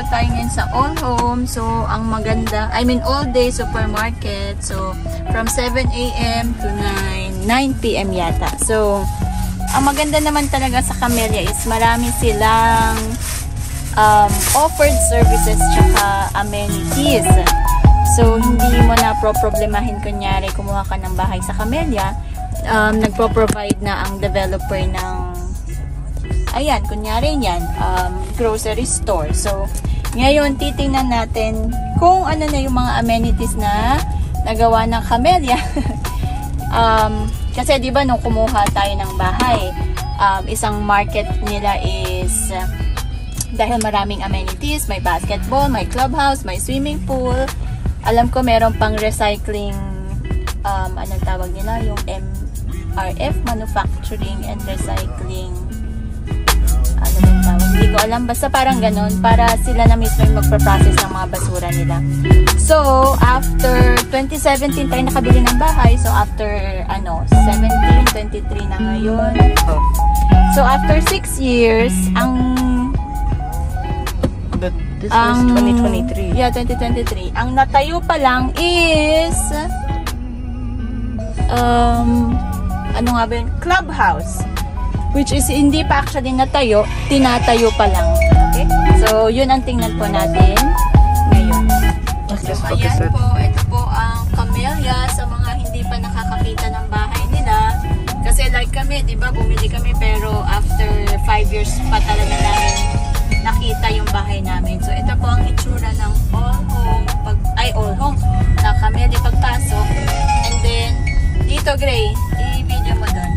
tayo ngayon sa All Home. So, ang maganda, All Day Supermarket. So, from 7 AM to 9 PM yata. So, ang maganda naman talaga sa Camellia is marami silang offered services tsaka amenities. So, hindi mo na problemahin kunyari kumuha ka ng bahay sa Camellia. Nagpo-provide na ang developer ng ayan, kunyari yan, grocery store. So, ngayon, titingnan natin kung ano na yung mga amenities na nagawa ng Camellia. Kasi, di ba, nung kumuha tayo ng bahay, isang market nila is, dahil maraming amenities, may basketball, may clubhouse, may swimming pool. Alam ko, meron pang recycling, anong tawag nila? Yung MRF, Manufacturing and Recycling. Ano ba yung tawag? Hindi ko alam. Basta parang ganon. Para sila na mismo yung magpa-process ng mga basura nila. So, after 2017 tayo nakabili ng bahay. So, after, 17, 23 na ngayon. So, after 6 years, This is 2023. Yeah, 2023. Ang natayo pa lang is, ano nga ba yun? Clubhouse. Which is, hindi pa actually natayo, tinatayo pa lang. Okay? So, yun ang tingnan po natin ngayon. So, ayan po, ito po ang Camellia sa mga hindi pa nakakakita ng bahay nila. Kasi like kami, di ba, bumili kami pero after 5 years pa talaga namin nakita yung bahay namin. So, ito po ang itsura ng All Home, All Home, na Camellia pagpasok. And then, dito, Gray, i-video mo doon.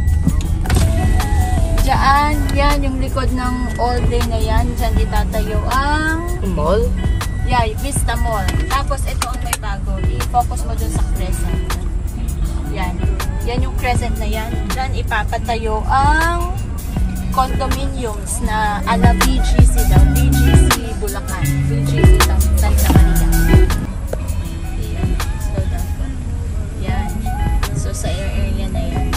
Diyan, yan, yung likod ng All Day na yan. Diyan itatayo ang mall? Yeah, Vista Mall. Tapos, ito ang may bago. I-focus mo dun sa crescent. Yan. Yan yung crescent na yan. Diyan ipapatayo ang condominiums na ala BGC daw. BGC Bulacan. BGC Santa Maria. Yan. Slow down po. Yan. So, sa area na yan.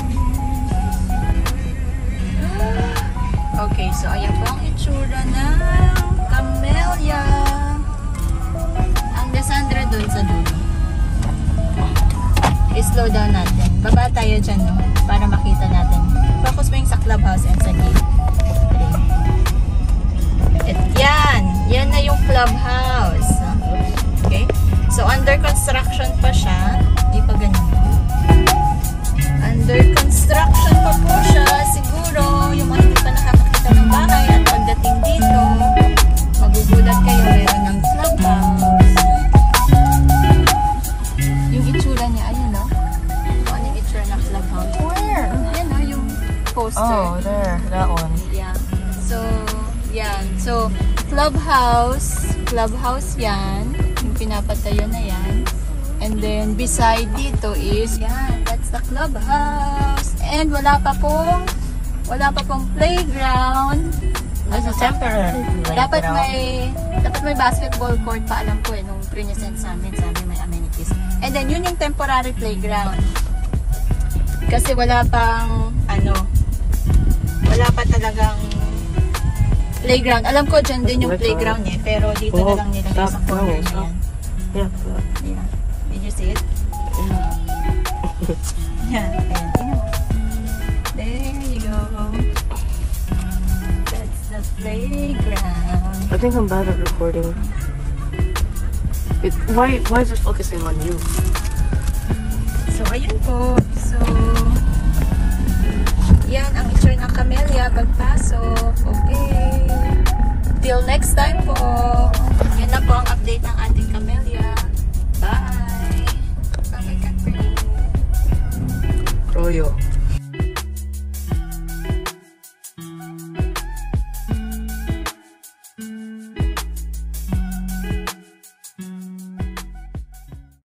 Okay, so ayan po ang itsura ng Camellia. Ang Desandra doon sa dulo. I-slow down natin. Baba tayo dyan, no? Para makita natin. Focus mo yung sa clubhouse and sa gate. At yan! Yan na yung clubhouse. Okay? So, under construction pa siya. Di pa ganun. Under construction pa po siya. Siguro, yung mga hindi pa nakakakita ng bahay at pagdating dito, magugulat kayo meron ng clubhouse. Yung itsura niya, ayun no? Kung ano yung itsura ng clubhouse. Where? Yan no, yung poster. Oh, there. That one. Yeah. So, yan. So, clubhouse yan. Yung pinapatayo na yan. And then, beside dito is, yan, that's the clubhouse. And wala pa pong playground. This is temporary. Dapat may basketball court pa, alam ko nung present sa amin may amenities. And then, yun yung temporary playground. Kasi wala pa talagang playground. Alam ko, dyan din yung playground pero dito na lang nilagay sa corner niya. Yeah. Did you see it? Yan. There you go. That's the playground. I think I'm bad at recording. Why is it focusing on you? So, ayun po. So, yan ang itsura ng Camellia pagpasok. Okay. Till next time.